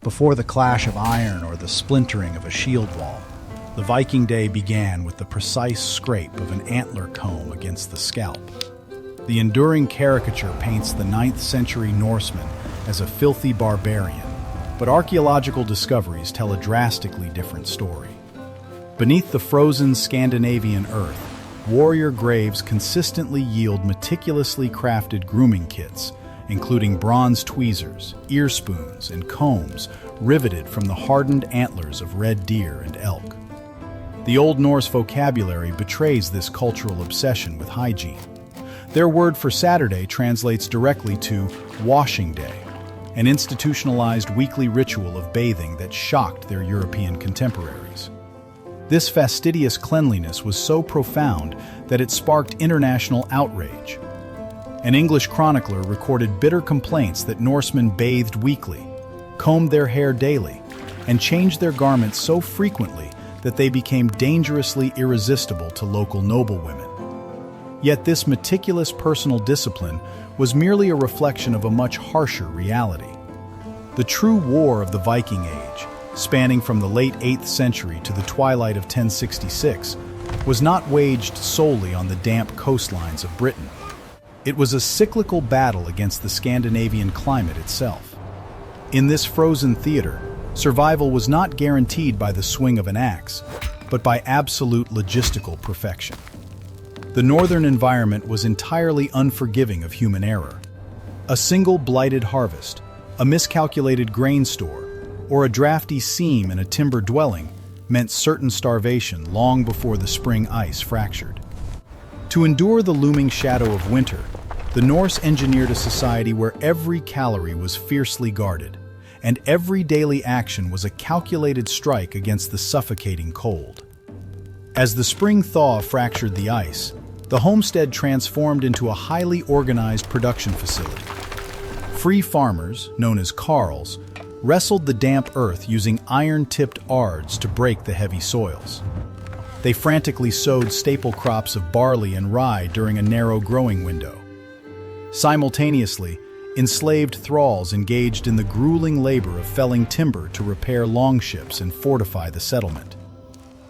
Before the clash of iron or the splintering of a shield wall, the Viking day began with the precise scrape of an antler comb against the scalp. The enduring caricature paints the 9th century Norseman as a filthy barbarian, but archaeological discoveries tell a drastically different story. Beneath the frozen Scandinavian earth, warrior graves consistently yield meticulously crafted grooming kits, including bronze tweezers, ear spoons, and combs riveted from the hardened antlers of red deer and elk. The Old Norse vocabulary betrays this cultural obsession with hygiene. Their word for Saturday translates directly to washing day, an institutionalized weekly ritual of bathing that shocked their European contemporaries. This fastidious cleanliness was so profound that it sparked international outrage. An English chronicler recorded bitter complaints that Norsemen bathed weekly, combed their hair daily, and changed their garments so frequently that they became dangerously irresistible to local noblewomen. Yet this meticulous personal discipline was merely a reflection of a much harsher reality. The true war of the Viking Age, spanning from the late 8th century to the twilight of 1066, was not waged solely on the damp coastlines of Britain. It was a cyclical battle against the Scandinavian climate itself. In this frozen theater, survival was not guaranteed by the swing of an axe, but by absolute logistical perfection. The northern environment was entirely unforgiving of human error. A single blighted harvest, a miscalculated grain store, or a drafty seam in a timber dwelling meant certain starvation long before the spring ice fractured. To endure the looming shadow of winter, the Norse engineered a society where every calorie was fiercely guarded, and every daily action was a calculated strike against the suffocating cold. As the spring thaw fractured the ice, the homestead transformed into a highly organized production facility. Free farmers, known as carls, wrestled the damp earth using iron-tipped ards to break the heavy soils. They frantically sowed staple crops of barley and rye during a narrow growing window. Simultaneously, enslaved thralls engaged in the grueling labor of felling timber to repair longships and fortify the settlement.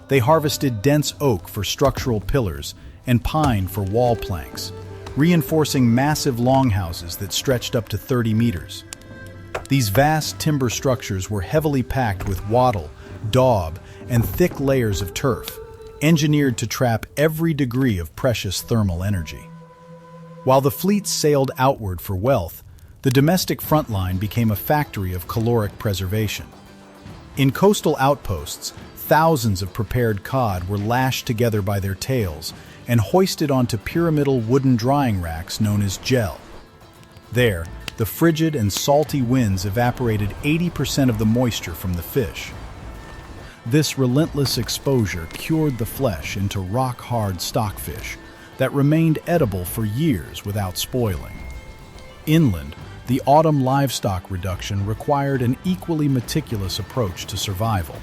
They harvested dense oak for structural pillars and pine for wall planks, reinforcing massive longhouses that stretched up to 30 meters. These vast timber structures were heavily packed with wattle, daub, and thick layers of turf, engineered to trap every degree of precious thermal energy. While the fleets sailed outward for wealth, the domestic front line became a factory of caloric preservation. In coastal outposts, thousands of prepared cod were lashed together by their tails and hoisted onto pyramidal wooden drying racks known as gel. There, the frigid and salty winds evaporated 80% of the moisture from the fish. This relentless exposure cured the flesh into rock-hard stockfish that remained edible for years without spoiling. Inland, the autumn livestock reduction required an equally meticulous approach to survival.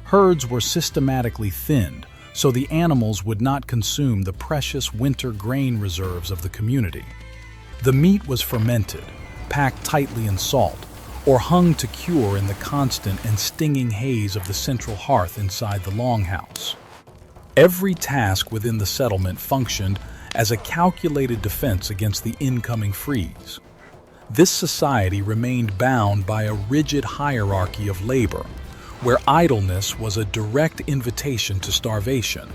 Herds were systematically thinned so the animals would not consume the precious winter grain reserves of the community. The meat was fermented, packed tightly in salt, or hung to cure in the constant and stinging haze of the central hearth inside the longhouse. Every task within the settlement functioned as a calculated defense against the incoming freeze. This society remained bound by a rigid hierarchy of labor, where idleness was a direct invitation to starvation.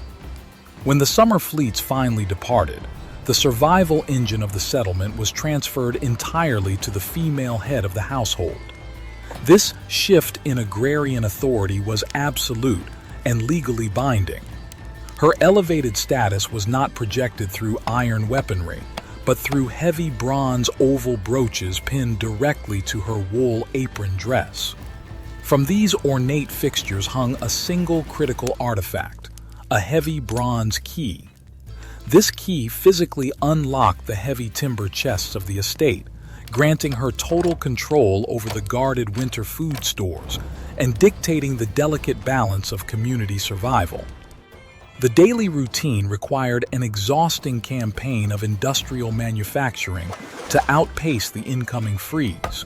When the summer fleets finally departed, the survival engine of the settlement was transferred entirely to the female head of the household. This shift in agrarian authority was absolute and legally binding. Her elevated status was not projected through iron weaponry, but through heavy bronze oval brooches pinned directly to her wool apron dress. From these ornate fixtures hung a single critical artifact, a heavy bronze key. This key physically unlocked the heavy timber chests of the estate, granting her total control over the guarded winter food stores and dictating the delicate balance of community survival. The daily routine required an exhausting campaign of industrial manufacturing to outpace the incoming freeze.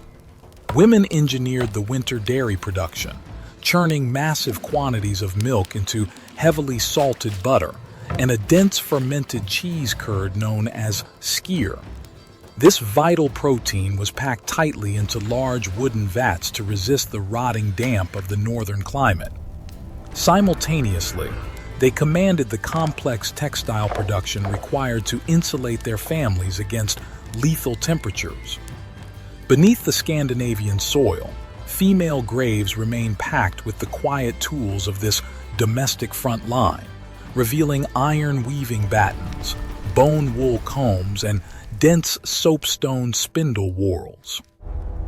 Women engineered the winter dairy production, churning massive quantities of milk into heavily salted butter and a dense fermented cheese curd known as skyr. This vital protein was packed tightly into large wooden vats to resist the rotting damp of the northern climate. Simultaneously, they commanded the complex textile production required to insulate their families against lethal temperatures. Beneath the Scandinavian soil, female graves remain packed with the quiet tools of this domestic front line, revealing iron weaving battens, bone wool combs, and dense soapstone spindle whorls.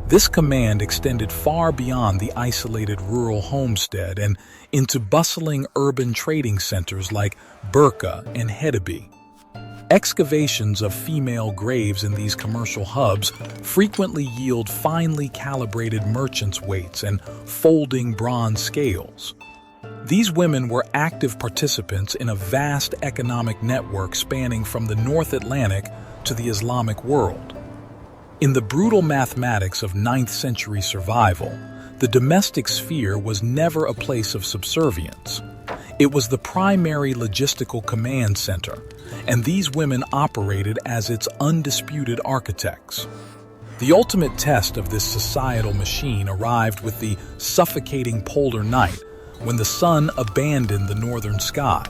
This command extended far beyond the isolated rural homestead and into bustling urban trading centers like Birka and Hedeby. Excavations of female graves in these commercial hubs frequently yield finely calibrated merchants' weights and folding bronze scales. These women were active participants in a vast economic network spanning from the North Atlantic to the Islamic world. In the brutal mathematics of 9th century survival, the domestic sphere was never a place of subservience. It was the primary logistical command center, and these women operated as its undisputed architects. The ultimate test of this societal machine arrived with the suffocating polar night, when the sun abandoned the northern sky.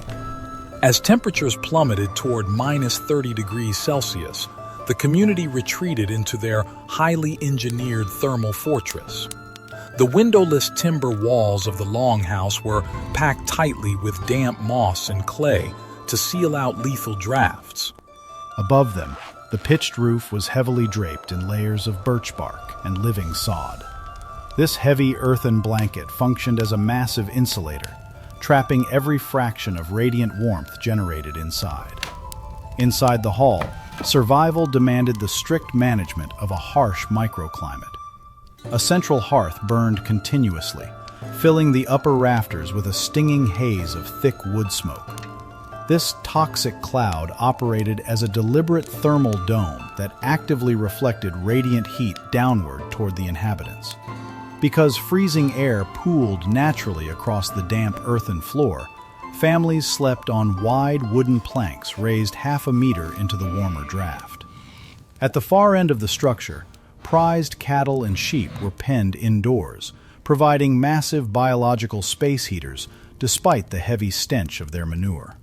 As temperatures plummeted toward -30 degrees Celsius, the community retreated into their highly engineered thermal fortress. The windowless timber walls of the longhouse were packed tightly with damp moss and clay to seal out lethal drafts. Above them, the pitched roof was heavily draped in layers of birch bark and living sod. This heavy earthen blanket functioned as a massive insulator, trapping every fraction of radiant warmth generated inside. Inside the hall, survival demanded the strict management of a harsh microclimate. A central hearth burned continuously, filling the upper rafters with a stinging haze of thick wood smoke. This toxic cloud operated as a deliberate thermal dome that actively reflected radiant heat downward toward the inhabitants. Because freezing air pooled naturally across the damp earthen floor, families slept on wide wooden planks raised half a meter into the warmer draft. At the far end of the structure, prized cattle and sheep were penned indoors, providing massive biological space heaters despite the heavy stench of their manure.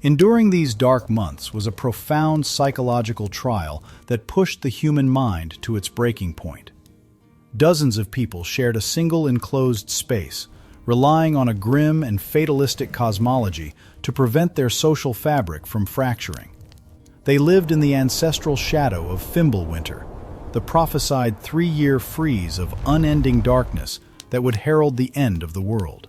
Enduring these dark months was a profound psychological trial that pushed the human mind to its breaking point. Dozens of people shared a single enclosed space, relying on a grim and fatalistic cosmology to prevent their social fabric from fracturing. They lived in the ancestral shadow of Fimbulwinter, the prophesied 3-year freeze of unending darkness that would herald the end of the world.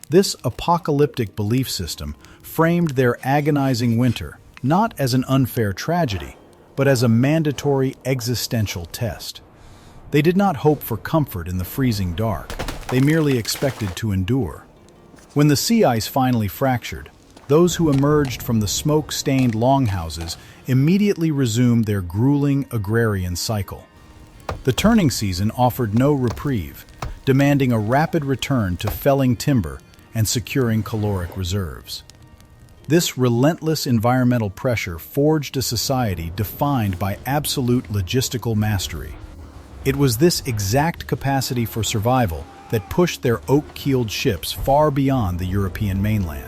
This apocalyptic belief system framed their agonizing winter not as an unfair tragedy, but as a mandatory existential test. They did not hope for comfort in the freezing dark. They merely expected to endure. When the sea ice finally fractured, those who emerged from the smoke-stained longhouses immediately resumed their grueling agrarian cycle. The turning season offered no reprieve, demanding a rapid return to felling timber and securing caloric reserves. This relentless environmental pressure forged a society defined by absolute logistical mastery. It was this exact capacity for survival that pushed their oak-keeled ships far beyond the European mainland.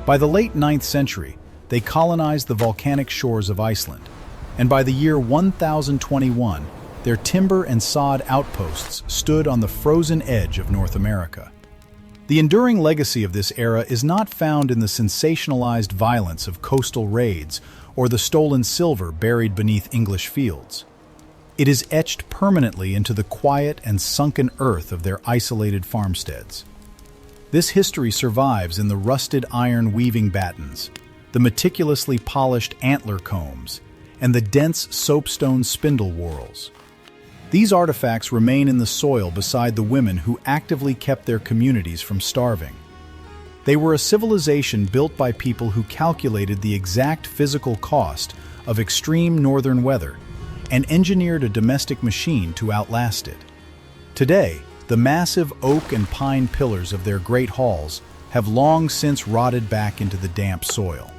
By the late 9th century, they colonized the volcanic shores of Iceland, and by the year 1021, their timber and sod outposts stood on the frozen edge of North America. The enduring legacy of this era is not found in the sensationalized violence of coastal raids or the stolen silver buried beneath English fields. It is etched permanently into the quiet and sunken earth of their isolated farmsteads. This history survives in the rusted iron weaving battens, the meticulously polished antler combs, and the dense soapstone spindle whorls. These artifacts remain in the soil beside the women who actively kept their communities from starving. They were a civilization built by people who calculated the exact physical cost of extreme northern weather and engineered a domestic machine to outlast it. Today, the massive oak and pine pillars of their great halls have long since rotted back into the damp soil.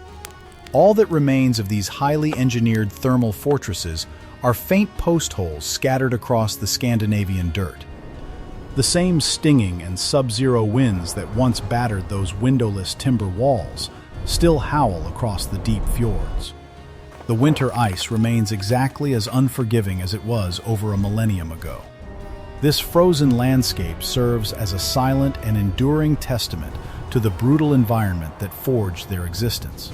All that remains of these highly engineered thermal fortresses are faint post holes scattered across the Scandinavian dirt. The same stinging and sub-zero winds that once battered those windowless timber walls still howl across the deep fjords. The winter ice remains exactly as unforgiving as it was over a millennium ago. This frozen landscape serves as a silent and enduring testament to the brutal environment that forged their existence.